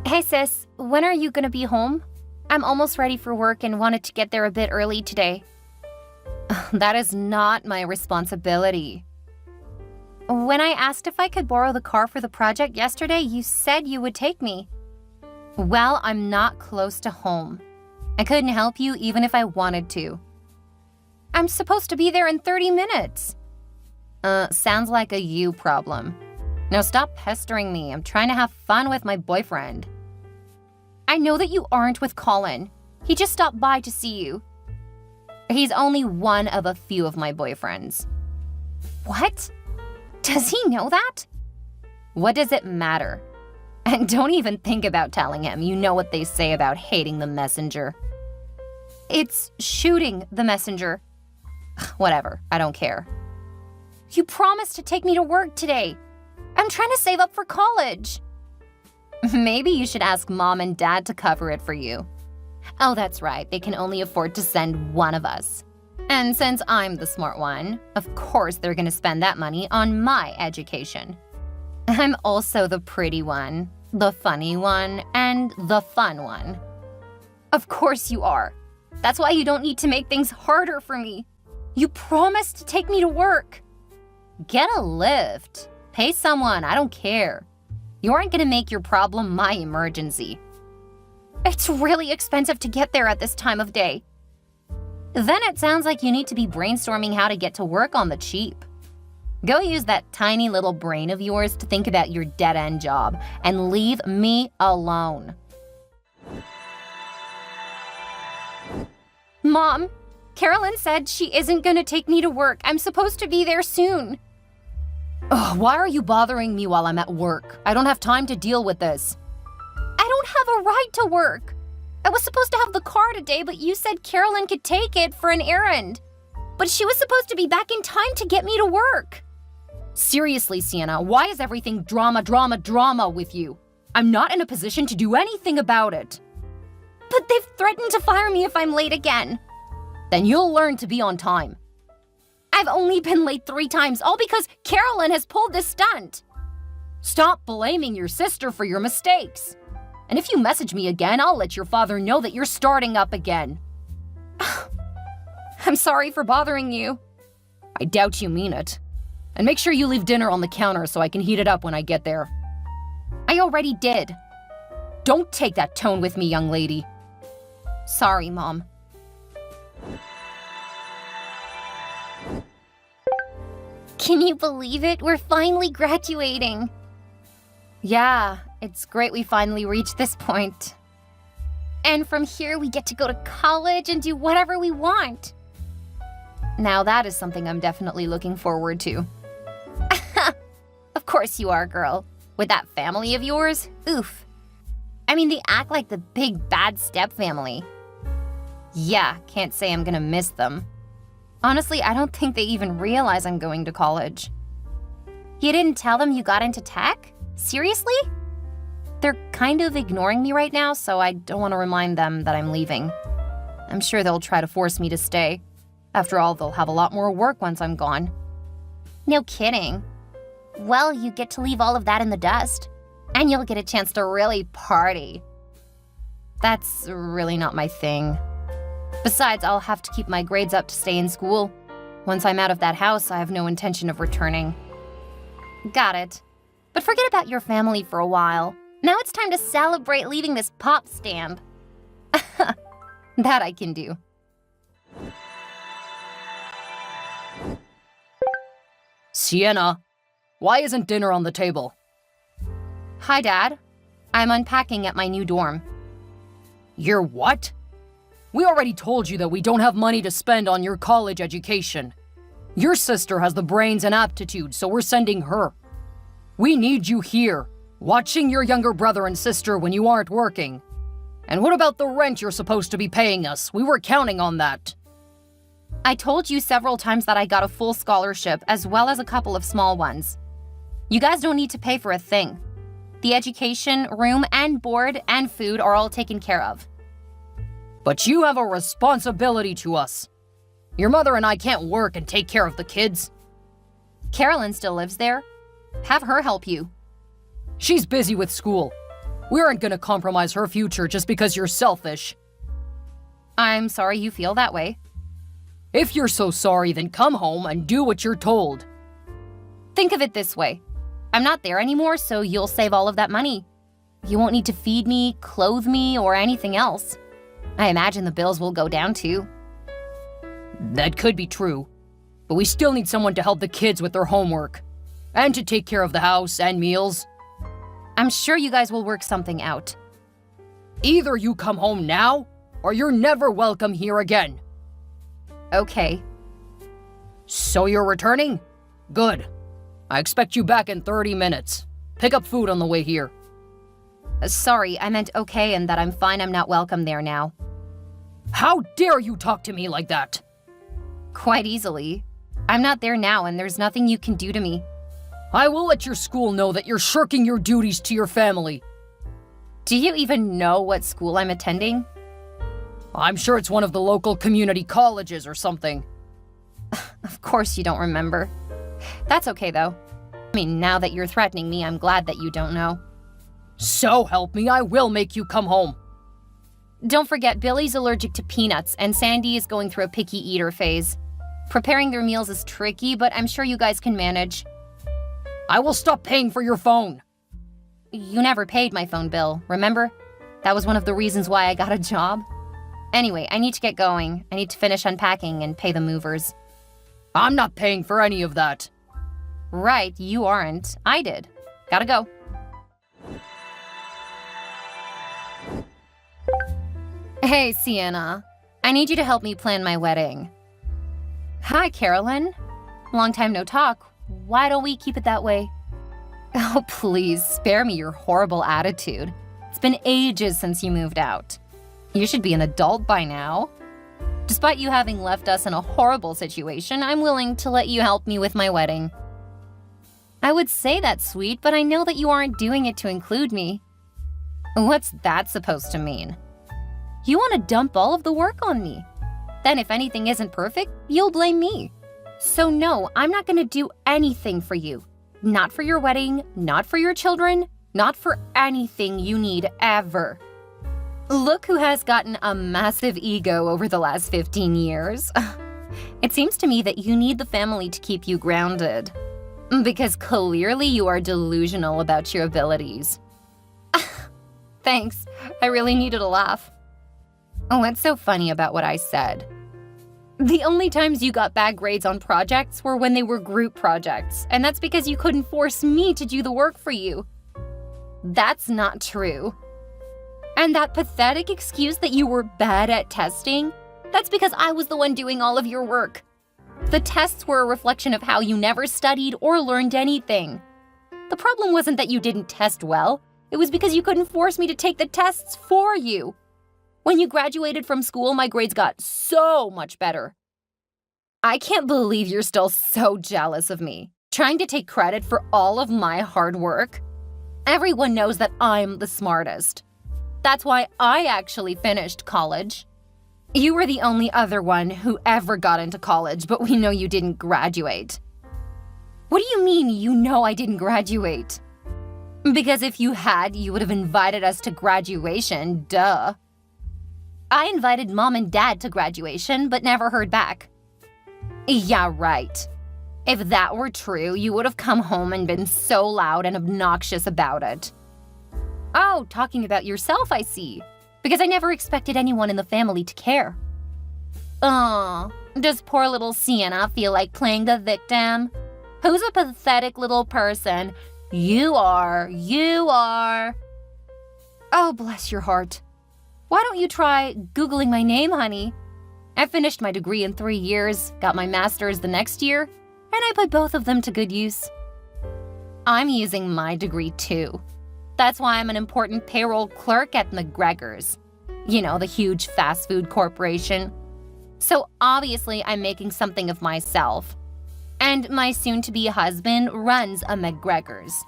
Hey sis, when are you gonna be home? I'm almost ready for work and wanted to get there a bit early today. That is not my responsibility. When I asked if I could borrow the car for the project yesterday, you said you would take me. Well, I'm not close to home. I couldn't help you even if I wanted to. I'm supposed to be there in 30 minutes. Sounds like a you problem. Now stop pestering me. I'm trying to have fun with my boyfriend. I know that you aren't with Colin. He just stopped by to see you. He's only one of a few of my boyfriends. What? Does he know that? What does it matter? And don't even think about telling him. You know what they say about hating the messenger. It's shooting the messenger. Whatever, I don't care. You promised to take me to work today. I'm trying to save up for college. Maybe you should ask Mom and Dad to cover it for you. Oh, that's right. They can only afford to send one of us. And since I'm the smart one, of course they're going to spend that money on my education. I'm also the pretty one, the funny one, and the fun one. Of course you are. That's why you don't need to make things harder for me. You promised to take me to work. Get a lift. Pay someone, I don't care. You aren't going to make your problem my emergency. It's really expensive to get there at this time of day. Then it sounds like you need to be brainstorming how to get to work on the cheap. Go use that tiny little brain of yours to think about your dead-end job and leave me alone. Mom, Carolyn said she isn't going to take me to work. I'm supposed to be there soon. Ugh, why are you bothering me while I'm at work? I don't have time to deal with this. I don't have a ride to work. I was supposed to have the car today, but you said Carolyn could take it for an errand. But she was supposed to be back in time to get me to work. Seriously, Sienna, why is everything drama, drama, drama with you? I'm not in a position to do anything about it. But they've threatened to fire me if I'm late again. Then you'll learn to be on time. I've only been late 3 times, all because Carolyn has pulled this stunt. Stop blaming your sister for your mistakes. And if you message me again, I'll let your father know that you're starting up again. I'm sorry for bothering you. I doubt you mean it. And make sure you leave dinner on the counter so I can heat it up when I get there. I already did. Don't take that tone with me, young lady. Sorry, Mom. Can you believe it? We're finally graduating. Yeah, it's great we finally reached this point. And from here, we get to go to college and do whatever we want. Now that is something I'm definitely looking forward to. Of course you are, girl. With that family of yours, oof. I mean, they act like the big bad stepfamily. Yeah, can't say I'm gonna miss them. Honestly, I don't think they even realize I'm going to college. You didn't tell them you got into tech? Seriously? They're kind of ignoring me right now, so I don't want to remind them that I'm leaving. I'm sure they'll try to force me to stay. After all, they'll have a lot more work once I'm gone. No kidding. Well, you get to leave all of that in the dust, and you'll get a chance to really party. That's really not my thing. Besides, I'll have to keep my grades up to stay in school. Once I'm out of that house, I have no intention of returning. Got it. But forget about your family for a while. Now it's time to celebrate leaving this pop stamp. That I can do. Sienna, why isn't dinner on the table? Hi, Dad. I'm unpacking at my new dorm. You're what? We already told you that we don't have money to spend on your college education. Your sister has the brains and aptitude, so we're sending her. We need you here, watching your younger brother and sister when you aren't working. And what about the rent you're supposed to be paying us? We were counting on that. I told you several times that I got a full scholarship as well as a couple of small ones. You guys don't need to pay for a thing. The education, room, and board and food are all taken care of. But you have a responsibility to us. Your mother and I can't work and take care of the kids. Carolyn still lives there. Have her help you. She's busy with school. We aren't gonna compromise her future just because you're selfish. I'm sorry you feel that way. If you're so sorry, then come home and do what you're told. Think of it this way. I'm not there anymore, so you'll save all of that money. You won't need to feed me, clothe me, or anything else. I imagine the bills will go down too. That could be true, but we still need someone to help the kids with their homework and to take care of the house and meals. I'm sure you guys will work something out. Either you come home now, or you're never welcome here again. Okay. So you're returning? Good. I expect you back in 30 minutes. Pick up food on the way here. Sorry, I meant okay and that I'm fine I'm not welcome there now. How dare you talk to me like that? Quite easily. I'm not there now and there's nothing you can do to me. I will let your school know that you're shirking your duties to your family. Do you even know what school I'm attending? I'm sure it's one of the local community colleges or something. Of course you don't remember. That's okay though. I mean, now that you're threatening me, I'm glad that you don't know. So help me, I will make you come home. Don't forget, Billy's allergic to peanuts and Sandy is going through a picky eater phase. Preparing their meals is tricky, but I'm sure you guys can manage. I will stop paying for your phone. You never paid my phone bill, remember? That was one of the reasons why I got a job. Anyway, I need to get going. I need to finish unpacking and pay the movers. I'm not paying for any of that. Right, you aren't. I did. Gotta go. Hey, Sienna. I need you to help me plan my wedding. Hi, Carolyn. Long time no talk. Why don't we keep it that way? Oh, please, spare me your horrible attitude. It's been ages since you moved out. You should be an adult by now. Despite you having left us in a horrible situation, I'm willing to let you help me with my wedding. I would say that's sweet, but I know that you aren't doing it to include me. What's that supposed to mean? You want to dump all of the work on me. Then if anything isn't perfect, you'll blame me. So no, I'm not going to do anything for you. Not for your wedding, not for your children, not for anything you need ever. Look who has gotten a massive ego over the last 15 years. It seems to me that you need the family to keep you grounded. Because clearly you are delusional about your abilities. Thanks, I really needed a laugh. What's so funny about what I said? The only times you got bad grades on projects were when they were group projects, and that's because you couldn't force me to do the work for you. That's not true. And that pathetic excuse that you were bad at testing, that's because I was the one doing all of your work. The tests were a reflection of how you never studied or learned anything. The problem wasn't that you didn't test well, it was because you couldn't force me to take the tests for you. When you graduated from school, my grades got so much better. I can't believe you're still so jealous of me, trying to take credit for all of my hard work. Everyone knows that I'm the smartest. That's why I actually finished college. You were the only other one who ever got into college, but we know you didn't graduate. What do you mean you know I didn't graduate? Because if you had, you would have invited us to graduation, duh. I invited Mom and Dad to graduation, but never heard back. Yeah, right. If that were true, you would have come home and been so loud and obnoxious about it. Oh, talking about yourself, I see. Because I never expected anyone in the family to care. Does poor little Sienna feel like playing the victim? Who's a pathetic little person? You are. Oh, bless your heart. Why don't you try Googling my name, honey? I finished my degree in 3 years, got my master's the next year, and I put both of them to good use. I'm using my degree too. That's why I'm an important payroll clerk at McGregor's. You know, the huge fast food corporation. So obviously I'm making something of myself. And my soon-to-be husband runs a McGregor's.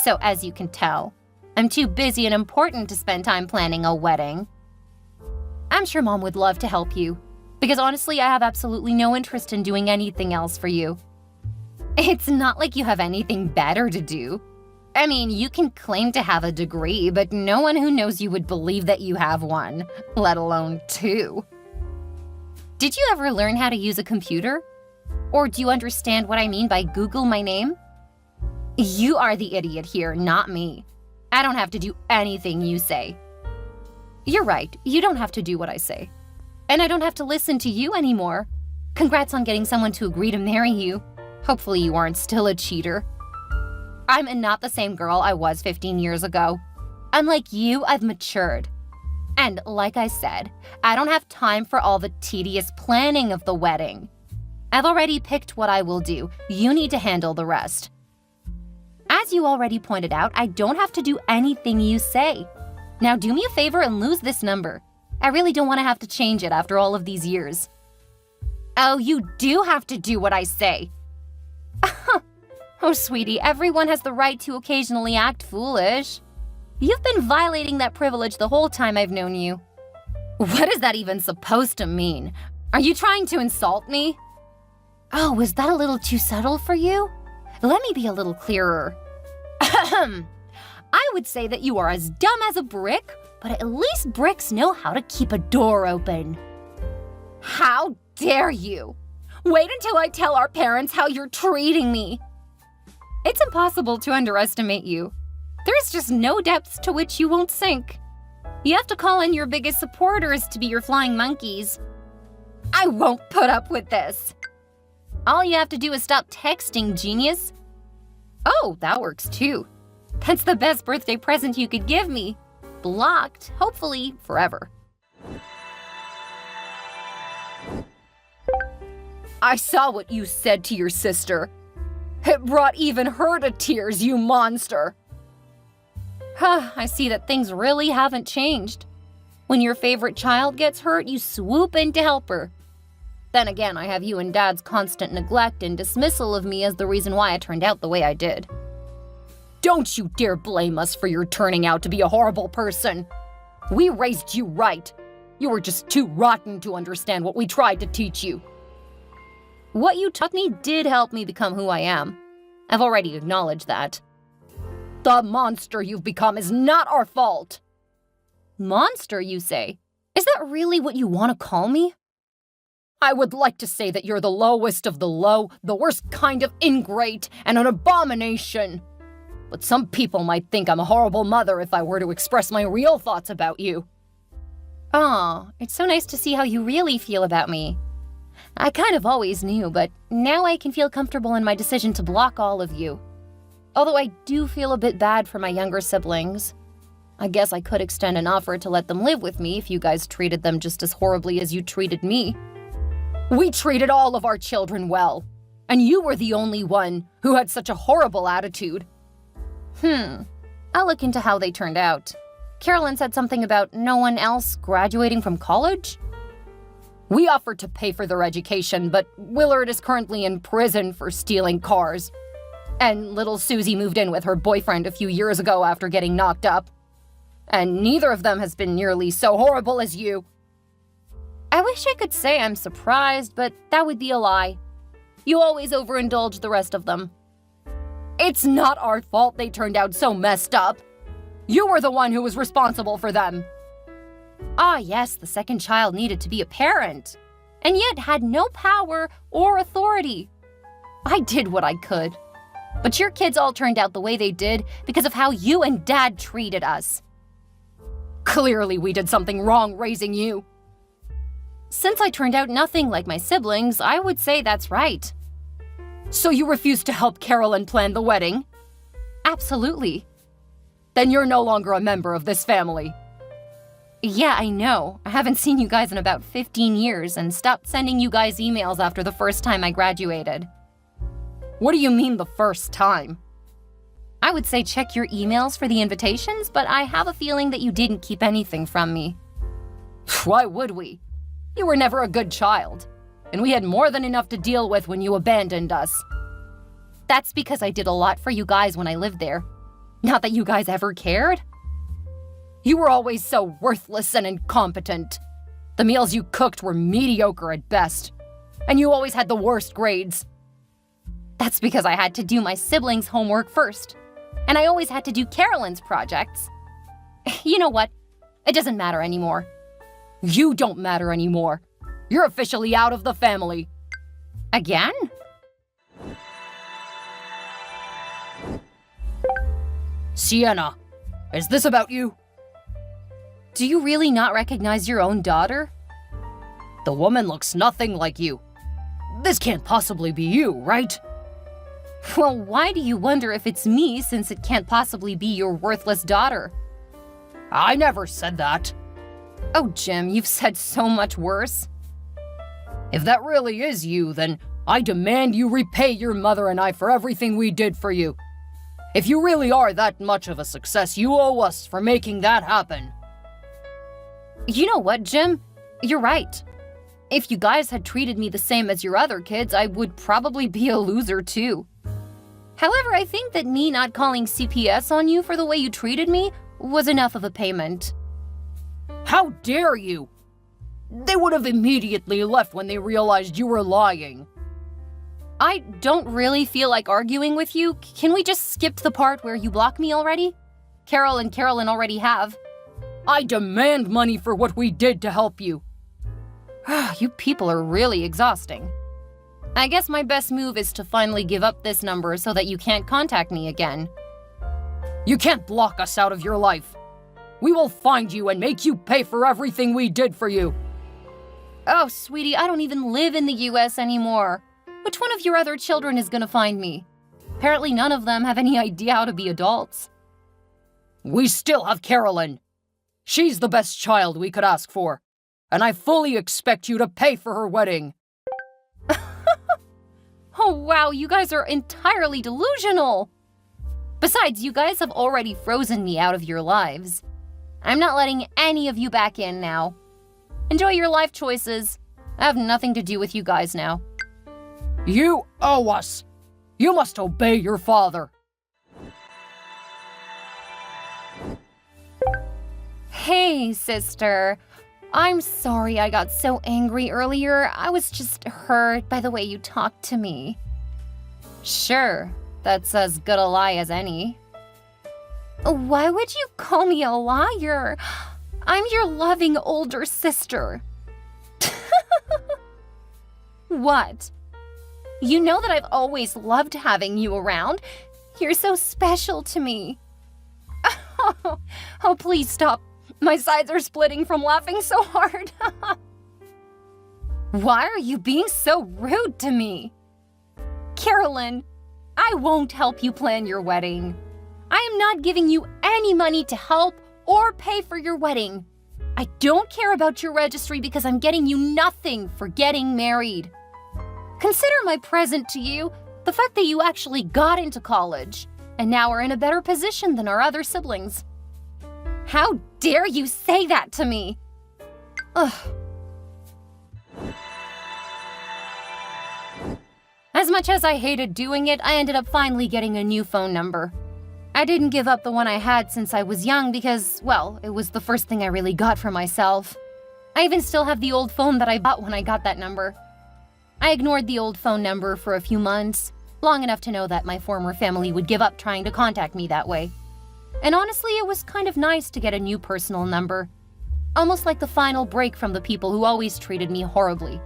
So as you can tell, I'm too busy and important to spend time planning a wedding. I'm sure Mom would love to help you, because honestly, I have absolutely no interest in doing anything else for you. It's not like you have anything better to do. I mean, you can claim to have a degree, but no one who knows you would believe that you have one, let alone two. Did you ever learn how to use a computer? Or do you understand what I mean by Google my name? You are the idiot here, not me. I don't have to do anything you say. You're right, you don't have to do what I say. And I don't have to listen to you anymore. Congrats on getting someone to agree to marry you. Hopefully you aren't still a cheater. I'm not the same girl I was 15 years ago. Unlike you, I've matured. And like I said, I don't have time for all the tedious planning of the wedding. I've already picked what I will do. You need to handle the rest. As you already pointed out, I don't have to do anything you say. Now do me a favor and lose this number. I really don't want to have to change it after all of these years. Oh, you do have to do what I say. Oh, sweetie, everyone has the right to occasionally act foolish. You've been violating that privilege the whole time I've known you. What is that even supposed to mean? Are you trying to insult me? Oh, was that a little too subtle for you? Let me be a little clearer. I would say that you are as dumb as a brick, but at least bricks know how to keep a door open. How dare you? Wait until I tell our parents how you're treating me. It's impossible to underestimate you. There's just no depths to which you won't sink. You have to call in your biggest supporters to be your flying monkeys. I won't put up with this. All you have to do is stop texting, genius. Oh, that works too. That's the best birthday present you could give me. Blocked, hopefully, forever. I saw what you said to your sister. It brought even her to tears, you monster. I see that things really haven't changed. When your favorite child gets hurt, you swoop in to help her. Then again, I have you and Dad's constant neglect and dismissal of me as the reason why I turned out the way I did. Don't you dare blame us for your turning out to be a horrible person. We raised you right. You were just too rotten to understand what we tried to teach you. What you taught me did help me become who I am. I've already acknowledged that. The monster you've become is not our fault. Monster, you say? Is that really what you want to call me? I would like to say that you're the lowest of the low, the worst kind of ingrate, and an abomination. But some people might think I'm a horrible mother if I were to express my real thoughts about you. Aw, it's so nice to see how you really feel about me. I kind of always knew, but now I can feel comfortable in my decision to block all of you. Although I do feel a bit bad for my younger siblings. I guess I could extend an offer to let them live with me if you guys treated them just as horribly as you treated me. We treated all of our children well, and you were the only one who had such a horrible attitude. I'll look into how they turned out. Carolyn said something about no one else graduating from college? We offered to pay for their education, but Willard is currently in prison for stealing cars. And little Susie moved in with her boyfriend a few years ago after getting knocked up. And neither of them has been nearly so horrible as you. I wish I could say I'm surprised, but that would be a lie. You always overindulge the rest of them. It's not our fault they turned out so messed up. You were the one who was responsible for them. Ah, yes, the second child needed to be a parent, and yet had no power or authority. I did what I could. But your kids all turned out the way they did because of how you and Dad treated us. Clearly we did something wrong raising you. Since I turned out nothing like my siblings, I would say that's right. So you refused to help Carolyn plan the wedding? Absolutely. Then you're no longer a member of this family. Yeah, I know. I haven't seen you guys in about 15 years and stopped sending you guys emails after the first time I graduated. What do you mean the first time? I would say check your emails for the invitations, but I have a feeling that you didn't keep anything from me. Why would we? You were never a good child, and we had more than enough to deal with when you abandoned us. That's because I did a lot for you guys when I lived there. Not that you guys ever cared. You were always so worthless and incompetent. The meals you cooked were mediocre at best, and you always had the worst grades. That's because I had to do my siblings' homework first. And I always had to do Carolyn's projects. You know what? It doesn't matter anymore. You don't matter anymore. You're officially out of the family. Again? Sienna, is this about you? Do you really not recognize your own daughter? The woman looks nothing like you. This can't possibly be you, right? Well, why do you wonder if it's me since it can't possibly be your worthless daughter? I never said that. Oh, Jim, you've said so much worse. If that really is you, then I demand you repay your mother and I for everything we did for you. If you really are that much of a success, you owe us for making that happen. You know what, Jim? You're right. If you guys had treated me the same as your other kids, I would probably be a loser too. However, I think that me not calling CPS on you for the way you treated me was enough of a payment. How dare you? They would have immediately left when they realized you were lying. I don't really feel like arguing with you. Can we just skip the part where you block me already? Carol and Carolyn already have. I demand money for what we did to help you. You people are really exhausting. I guess my best move is to finally give up this number so that you can't contact me again. You can't block us out of your life. We will find you and make you pay for everything we did for you. Oh, sweetie, I don't even live in the US anymore. Which one of your other children is gonna find me? Apparently none of them have any idea how to be adults. We still have Carolyn. She's the best child we could ask for, and I fully expect you to pay for her wedding. Oh wow, you guys are entirely delusional. Besides, you guys have already frozen me out of your lives. I'm not letting any of you back in now. Enjoy your life choices. I have nothing to do with you guys now. You owe us. You must obey your father. Hey, sister. I'm sorry I got so angry earlier. I was just hurt by the way you talked to me. Sure, that's as good a lie as any. Why would you call me a liar? I'm your loving older sister. What? You know that I've always loved having you around. You're so special to me. Oh, please stop. My sides are splitting from laughing so hard. Why are you being so rude to me? Carolyn, I won't help you plan your wedding. I am not giving you any money to help or pay for your wedding. I don't care about your registry because I'm getting you nothing for getting married. Consider my present to you the fact that you actually got into college and now are in a better position than our other siblings. How dare you say that to me? Ugh. As much as I hated doing it, I ended up finally getting a new phone number. I didn't give up the one I had since I was young because, well, it was the first thing I really got for myself. I even still have the old phone that I bought when I got that number. I ignored the old phone number for a few months, long enough to know that my former family would give up trying to contact me that way. And honestly, it was kind of nice to get a new personal number. Almost like the final break from the people who always treated me horribly.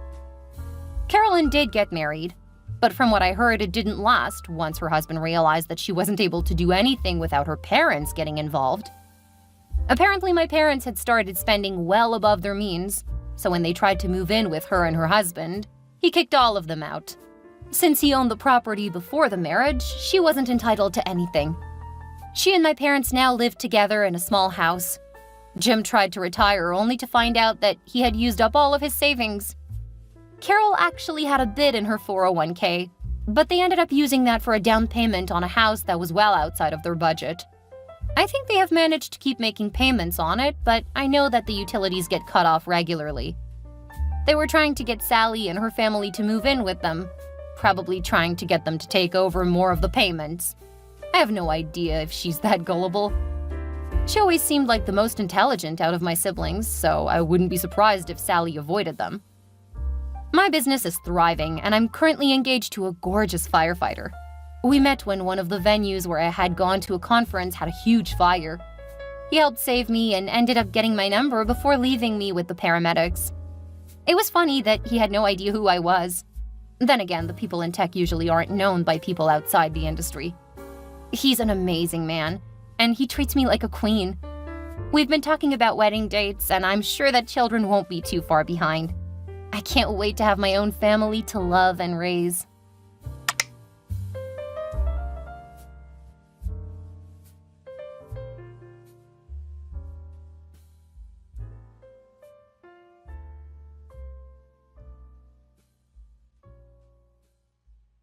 Carolyn did get married, but from what I heard, it didn't last once her husband realized that she wasn't able to do anything without her parents getting involved. Apparently, my parents had started spending well above their means, so when they tried to move in with her and her husband, he kicked all of them out. Since he owned the property before the marriage, she wasn't entitled to anything. She and my parents now lived together in a small house. Jim tried to retire only to find out that he had used up all of his savings. Carol actually had a bid in her 401k, but they ended up using that for a down payment on a house that was well outside of their budget. I think they have managed to keep making payments on it, but I know that the utilities get cut off regularly. They were trying to get Sally and her family to move in with them, probably trying to get them to take over more of the payments. I have no idea if she's that gullible. She always seemed like the most intelligent out of my siblings, so I wouldn't be surprised if Sally avoided them. My business is thriving, and I'm currently engaged to a gorgeous firefighter. We met when one of the venues where I had gone to a conference had a huge fire. He helped save me and ended up getting my number before leaving me with the paramedics. It was funny that he had no idea who I was. Then again, the people in tech usually aren't known by people outside the industry. He's an amazing man, and he treats me like a queen. We've been talking about wedding dates, and I'm sure that children won't be too far behind. I can't wait to have my own family to love and raise.